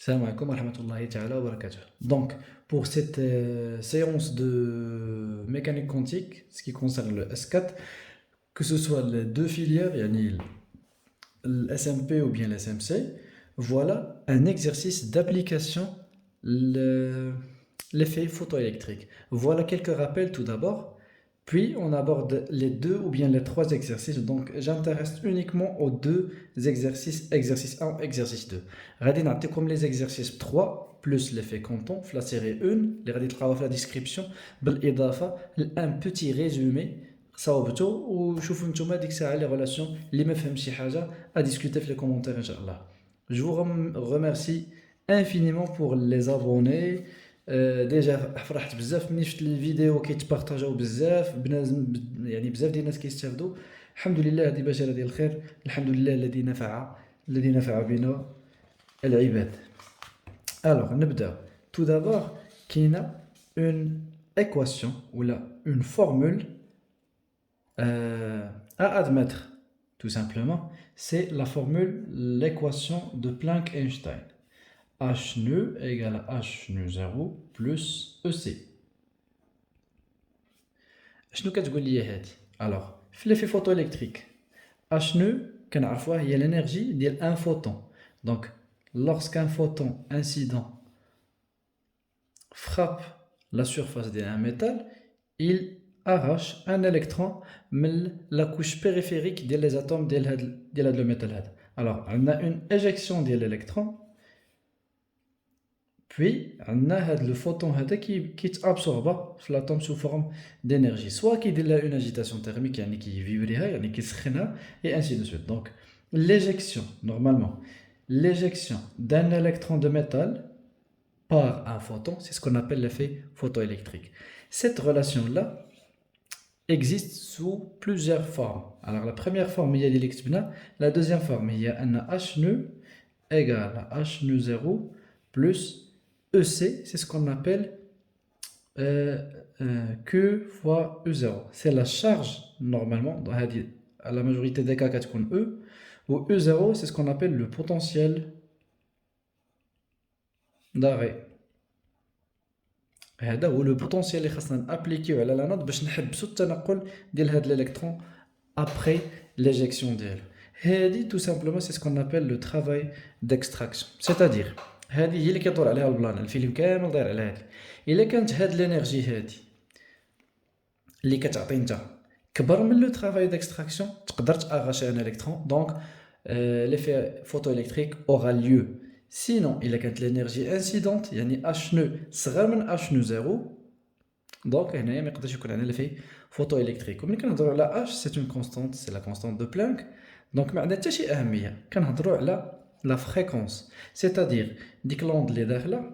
Salam alaikum wa rahmatullahi ta'ala wa barakatuh. Donc, pour cette séance de mécanique quantique, ce qui concerne le S4, que ce soit les deux filières, yani le SMP ou bien le SMC, voilà un exercice d'application le- l'effet photoélectrique. Voilà quelques rappels tout d'abord, puis on aborde les deux ou bien les trois exercices. Donc, j'intéresse uniquement aux deux exercices, exercice 1, exercice 2. غادي نعطيكم les exercices 3 plus l'effet canton في la série 1 اللي غادي تلقاوها في la description بالإضافة un petit résumé صاوبتو وشوفوا نتوما ديك الساعة les relations اللي ما فهم شي حاجة à discuter في les commentaires إن شاء الله. Je vous remercie infiniment pour les abonnés. ديجا فرحت بزاف ملي شفت الفيديو كيتبارطاجاو بزاف يعني بزاف ديال الناس كيستافدوا. الحمد لله هذه بشاره ديال الخير. الحمد لله الذي نفع بنا العباد. Alors نبدا. Tout d'abord كاينه une équation ou là une formule à admettre tout simplement, c'est la formule l'équation de Planck-Einstein. H nu égale à H nu 0 plus EC. شنو كتقول لي هادي؟ alors في l'effet photoélectrique H nu كنعرفوها هي l'énergie ديال un photon. donc lorsqu'un photon incident frappe la surface d'un métal, il arrache un électron من la couche périphérique ديال les atomes ديال هاد le métal هذا. alors on a une éjection ديال l'électron. Puis, on a le photon qui est absorbé dans l'atome sous forme d'énergie. Soit qui a une agitation thermique, qui vibre, qui se crée, et ainsi de suite. Donc, l'éjection, normalement, l'éjection d'un électron de métal par un photon, c'est ce qu'on appelle l'effet photoélectrique. Cette relation-là existe sous plusieurs formes. Alors, la première forme, il y a l'électron. La deuxième forme, il y a un H nu égale à H nu 0 plus EC, c'est ce qu'on appelle Q fois E0. C'est la charge, normalement, à la majorité des cas, qu'on E, ou E0, c'est ce qu'on appelle le potentiel d'arrêt. هذا هو le potentiel اللي خاصنا نابليكيو على لا نوت باش نحبسوا التنقل ديال هذا الالكترون après l'éjection ديالو. هذه tout simplement c'est ce qu'on appelle le travail d'extraction. C'est-à-dire هذه هي اللي كيدور عليها البلان، الفيلم كامل داير على هذه. الا كانت هاد الانرجي هذه اللي كتعطي انت كبر من لو ترافاي ديكستراكسيون تقدر تاغاشي ان الكترون دونك ليفي فوتوالكتريك اورا ليو. سينون الا كانت الانرجي انسيدونت يعني اش نو صغر من اش نو زيرو دونك هنايا ما يقدرش يكون عندنا ليفي فوتوالكتريك. وملي كنهضروا على اش سي اون كونستانت، سي لا كونستانت دو بلانك، دونك ما عندها حتى شي اهميه. كنهضروا على la fréquence, c'est-à-dire ديك l'onde اللي داخله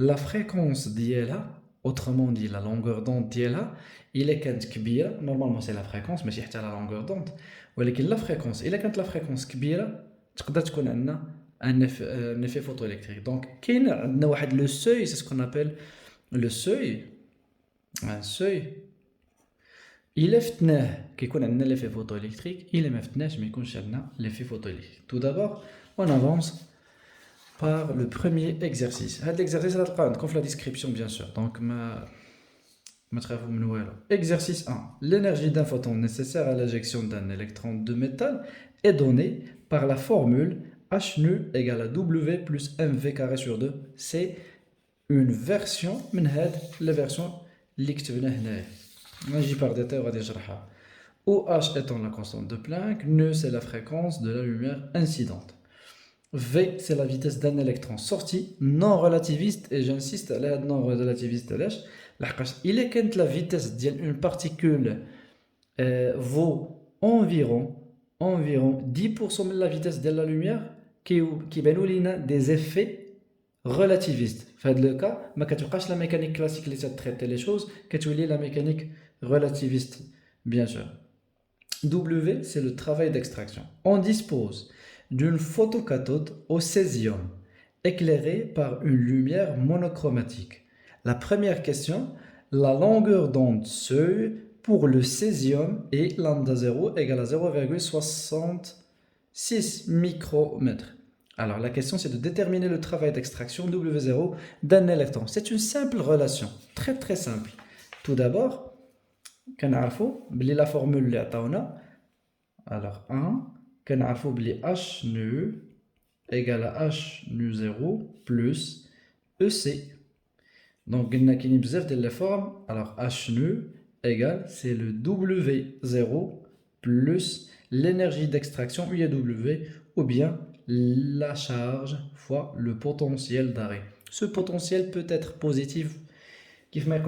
la fréquence ديالها، autrement dit la longueur d'onde ديالها الا كانت كبيره، نورمالمون سي لا فريكونس ماشي حتى لا longueur d'onde، ولكن لا فريكونس الا كانت لا فريكونس كبيره تقدر تكون عندنا ان effet photoélectrique. دونك كاين عندنا واحد لو سوي، سي سكون ابل لو سوي، ان سوي إلا فتناه كيكون عندنا ليفي photoélectrique، إلا ما فتناش ما يكونش عندنا ليفي photoélectrique. Tout d'abord, on avance par le premier exercice. هاد l'exercice غتلقاو عندكم في la description bien sûr. Donc ما تخافوا من والو. Exercice 1. L'énergie d'un photon nécessaire à l'injection d'un électron de métal est donnée par la formule H nu égale à W plus mv carré sur 2. C'est une version من هاد la version اللي كتبنا هنايا. J'y par détail, on va déjà OH étant la constante de Planck, nu c'est la fréquence de la lumière incidente. V c'est la vitesse d'un électron sorti non relativiste, et j'insiste à l'aide non relativiste. Il est quand la vitesse d'une particule vaut environ 10% de la vitesse de la lumière qui bénoulina des effets relativistes. Dans le cas, ما كتبقاش la mécanique classique اللي traite les choses, كتولي la mécanique relativiste, bien sûr. W, c'est le travail d'extraction. On dispose d'une photocathode au césium, éclairée par une lumière monochromatique. La première question, la longueur d'onde seuil pour le césium est lambda 0 égale à 0,66 micromètres. Alors, la question, c'est de déterminer le travail d'extraction W0 d'un électron. C'est une simple relation, très très simple. Tout d'abord, كنعرفوا بلي la formule اللي عطاونا alors 1 كنعرفوا بلي H nu égale à H nu 0 plus EC. Donc, il y a بزاف ديال les formes. Alors, H nu égale, c'est le W0 plus l'énergie d'extraction UAW ou bien la charge fois le potentiel d'arrêt. Ce potentiel peut être positif, qui fait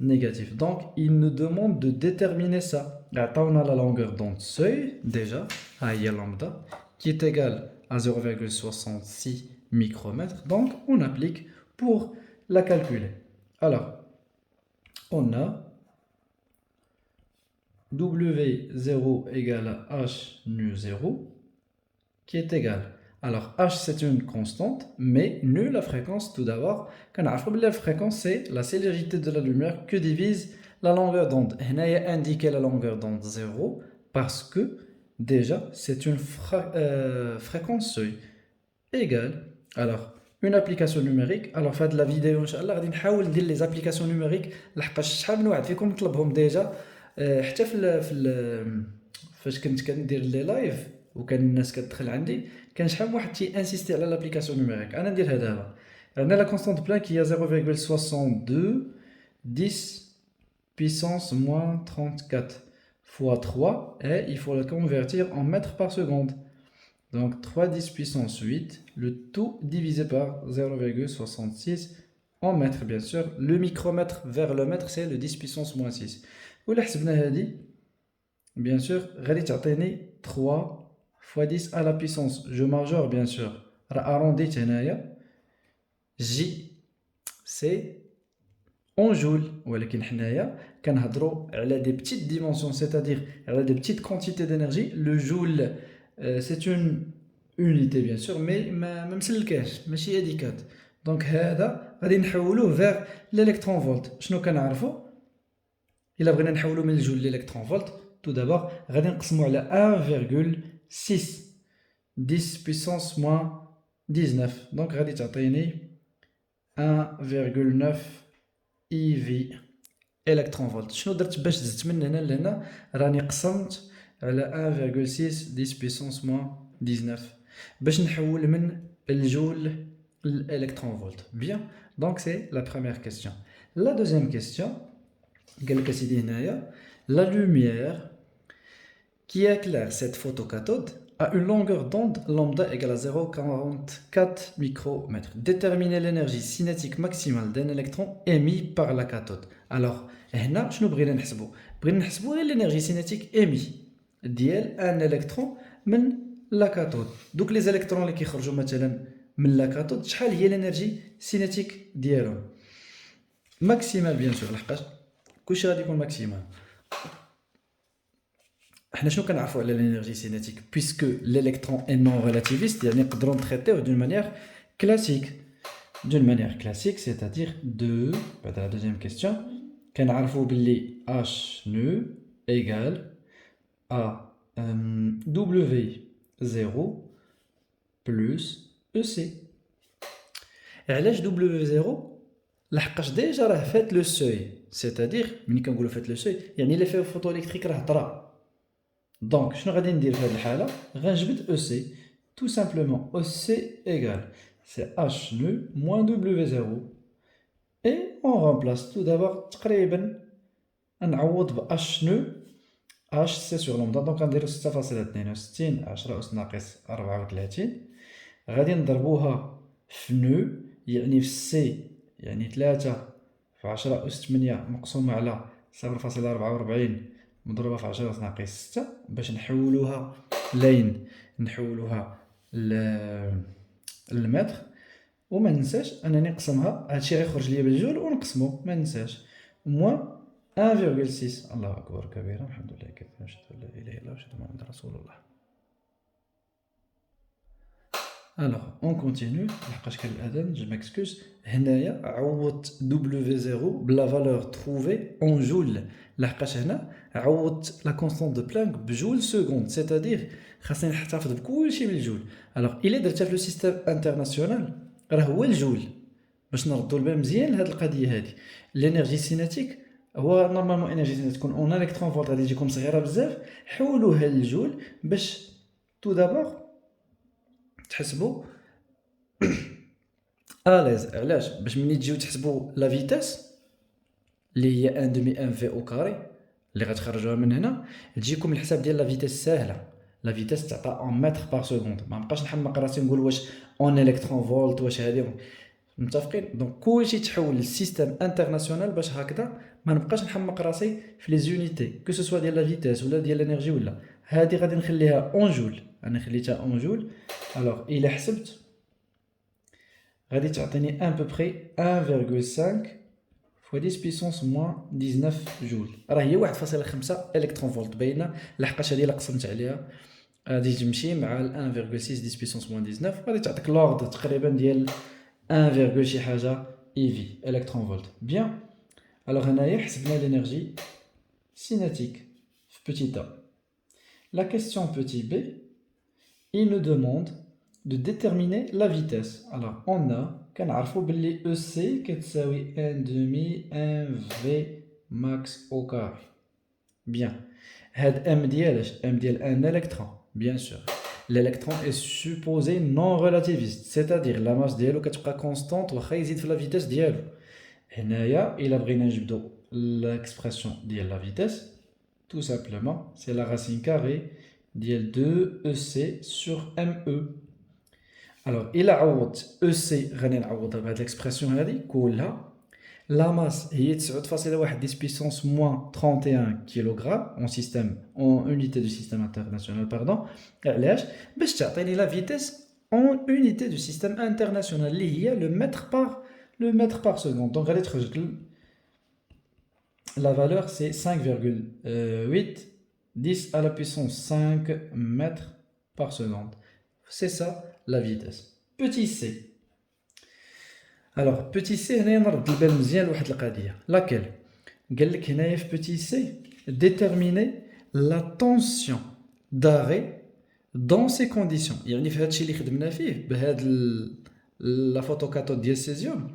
négatif. Donc, il nous demande de déterminer ça. On a la longueur d'onde seuil, déjà, lambda, qui est égale à 0,66 micromètres. Donc, on applique pour la calculer. Alors, on a W0 égale à H nu 0 qui est égal. Alors, H c'est une constante, mais nu la fréquence tout d'abord. Quand on a la fréquence, c'est la célérité de la lumière que divise la longueur d'onde. On a indiqué la longueur d'onde 0 parce que déjà c'est une fréquence seuil égale. Alors, une application numérique. Alors, fait de la vidéo, Inch'Allah, غادي نحاول ندير les applications numériques لحقاش شحال من واحد فيكم طلبهم ديجا حتى فاش كنت كندير لي لايف وكان الناس كتدخل عندي كان شحال من واحد انسيستي على لابليكاسيون نيميريك انا نديرها دابا عندنا لا كونستانت بلان كي 0,62 10 puissance moins 34 fois 3 et il faut le convertir en mètres par seconde. Donc 3 10 puissance 8, le tout divisé par 0,66 en mètres bien sûr. Le micromètre vers le mètre c'est le 10 puissance moins 6. ولا حسبنا هذه bien sûr غادي تعطيني 3 fois 10 à la puissance je majore bien sûr راه arrondit هنايا J c'est en joule ولكن حنايا كنهضروا على des petites dimensions c'est-à-dire على des petites quantités d'énergie. Le joule c'est une unité bien sûr mais ما مسلكاش ماشي هذيك. دونك هذا غادي نحولوه vers l'électron volt. شنو كنعرفوا الا بغينا نحولوا من الجول للالكترون فولت tout d'abord غادي نقسموا على 1,6 10 puissance moins 19 دونك غادي تعطيني 1,9 eV الكترون فولت. شنو درت باش زدت من هنا لهنا راني قسمت على 1,6 10 puissance moins 19 باش نحول من الجول للالكترون فولت. Bien, donc c'est la première question. La deuxième question قال لك سيدي هنايا la lumière qui éclaire cette photocathode a une longueur d'onde lambda égale à 0,44 micromètres. Déterminer l'énergie cinétique maximale d'un électron émis par la cathode. Alors, هنا شنو بغينا نحسبوا؟ بغينا نحسبوا غير l'énergie cinétique émis ديال ان électron من لا كاثود. دوك لي زيليكترون اللي كيخرجوا مثلا من لا كاثود شحال هي الانرجي سينيتيك ديالهم؟ ماكسيمال بيان سور لحقاش كلشي غادي يكون ماكسيمال. حنا شنو كنعرفوا على الانرجي سينيتيك puisque l'électron est non relativiste يعني نقدروا نتريتيوه d'une manière classique c'est-à-dire de بعد la deuxième question كنعرفوا باللي H nu égale à W0 plus EC. علاش W0 لحقاش ديجا راه فات لو سوي c'est-à-dire ملي كنقولوا فات لو سوي يعني ليفي فوتوالكتريك راه طرا. دونك شنو غادي ندير في هذه الحاله غنجبد او سي tout simplement او سي égale c'est H nu moins W0 et on remplace tout d'abord تقريبا نعوض ب H nu H c'est sur lambda دونك غنديرو 6.62 10 أس ناقص 34 غادي نضربوها في نو يعني في سي يعني 3 في 10 أس 8 مقسومة على 0.44 مضروبة في 10 ناقص 6 باش نحولوها لين نحولوها للمتر. وما ننساش انني نقسمها هادشي غيخرج ليا بالجول ونقسمو ما ننساش موان 1,6. الله اكبر كبيرا الحمد لله كثيرا اشهد ان لا اله الا الله واشهد ان محمدا رسول الله. Alors, on continue. لحقاش كان الأذان, je m'excuse. هنايا عوضت W0 بلا valeur trouvée en joule. لحقاش هنا عوضت la constante de Planck بجول seconde. C'est-à-dire خاصني نحتفظ بكلشي بالجول. Alors, إلا درتها في لو سيستيم انترناسيونال راه هو الجول. باش نردوا البال مزيان لهاد القضيه هادي. الانرجي سينيتيك هو نورمالمون انرجي سينيتيك تكون اون الكترون فولت غادي تجيكم صغيره بزاف. حولوها للجول باش تو دابور تحسبوا اليز. علاش؟ باش ملي تجيو تحسبوا لا فيتاس اللي هي 1 دومي ان في او كاري اللي غتخرجوها من هنا تجيكم الحساب ديال لا فيتاس ساهله. لا فيتاس تعطى اون متر بار سكوند. ما نبقاش نحمق راسي نقول واش اون الكترون فولت واش هادي. متفقين؟ دونك كلشي تحول للسيستم انترناسيونال باش هكذا ما نبقاش نحمق راسي في لي زونيتي كو سو سوا ديال لا فيتاس ولا ديال الانرجي. ولا هادي غادي نخليها اون جول. انا خليتها اون جول. الوغ الا حسبت غادي تعطيني ان بوبري 1.5 fois 10 puissance moins 19 جول. راه هي 1.5 الكترون فولت باينه لحقاش هذه الا قسمت عليها غادي تمشي مع 1.6 10 puissance moins 19 غادي تعطيك لوغد تقريبا ديال 1, شي حاجه اي في الكترون فولت. بيان. الوغ هنايا حسبنا لينيرجي cinétique في petit a. La question petit b, il nous demande de déterminer la vitesse. Alors on a كنعرفوا باللي EC كتساوي 1 demi 1 v max au carré. Bien. هاد M ديالاش؟ M ديال ان électron. Bien sûr. L'électron est supposé non relativiste, c'est-à-dire la masse ديالو كتبقى constante واخا يزيد في la vitesse ديالو. هنايا إلا بغينا نجبدو l'expression ديال la vitesse, tout simplement, c'est la racine carrée ديال 2EC sur ME. Alors, إلا عوضت EC غادي نعوضها بهاد l'expression هادي كلها. La masse هي 9.1 10 puissance moins 31 kg en système, en unité du système international, pardon. علاش؟ باش تعطيني la vitesse en unité du système international اللي هي le mètre par seconde. Donc غادي تخرج la valeur c'est 5,8 10 à la puissance 5 mètres par seconde. C'est ça la vitesse. Petit c. Alors, petit c, هنايا نرد البال مزيان لواحد القضيه. laquelle قال لك هنايا في petit c déterminer la tension d'arrêt dans ces conditions. يعني في هادشي اللي خدمنا فيه بهاد لا فوتوكاثود ديال السيزيوم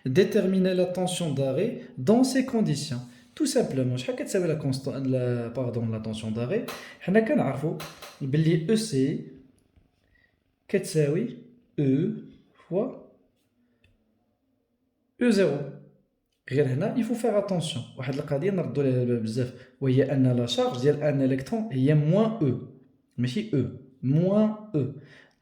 déterminer la tension d'arrêt dans ces conditions. tout simplement شحال كتساوي لا tension d'arrêt؟ حنا كنعرفوا باللي EC كتساوي E fois E0. غير هنا il faut faire attention. واحد القضيه نردوا لها البال بزاف وهي ان لا شارج ديال ان الكترون هي موان او ماشي او موان او.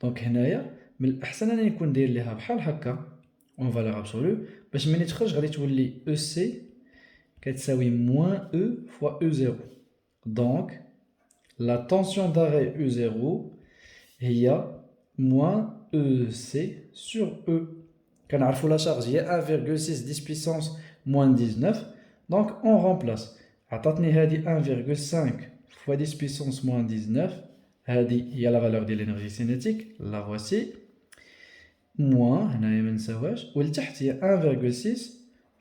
دونك هنايا من الاحسن انني نكون داير ليها بحال هكا اون فالور ابسولو باش ملي تخرج غادي تولي او سي كتساوي موان او فوا او 0. دونك لا طونسيون داري او 0 هي موان او سي سور او. كنعرفوا لا شارج هي 1,6 10 puissance moins 19. donc on remplace. عطاتني هذه 1,5 fois 10 puissance moins 19. هذه هي la valeur de l'énergie cinétique. la voici. moins هنايا ما نساوهاش والتحت هي 1,6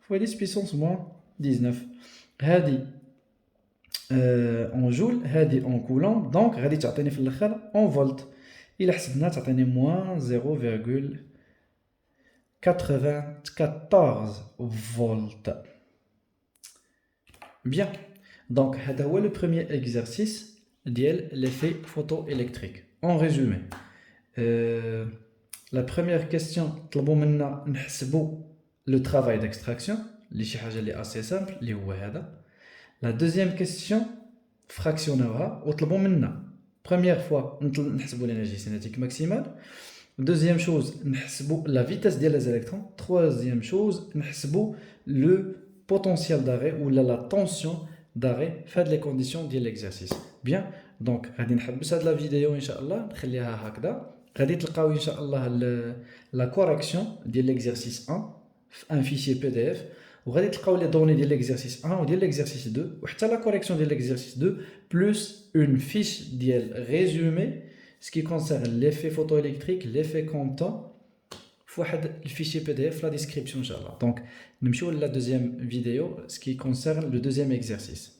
fois 10 puissance moins 19. هذه en joule هذه en coulomb. donc غادي تعطيني في الاخر en volt. إلا حسبنا تعطيني moins 0,94 volts. Bien. Donc, c'est le premier exercice de l'effet photoélectrique. En résumé, la première question, le travail d'extraction, c'est assez simple. La deuxième question, fractionnera. Première fois, l'énergie cinétique maximale. Deuxième chose, la vitesse des électrons. Troisième chose, le potentiel d'arrêt ou la tension d'arrêt fait les conditions de l'exercice. Bien, donc غادي نحبس هاد la vidéo Inch'Allah نخليها هكذا. غادي تلقاو Inch'Allah la correction de l'exercice 1 في un fichier PDF وغادي تلقاو les données de l'exercice 1 ou de l'exercice 2 وحتى la correction de l'exercice 2 plus une fiche ديال résumé ce qui concerne l'effet photoélectrique, l'effet comptant, le fichier PDF, la description, Inch'Allah. Donc, nous sommes la deuxième vidéo, ce qui concerne le deuxième exercice.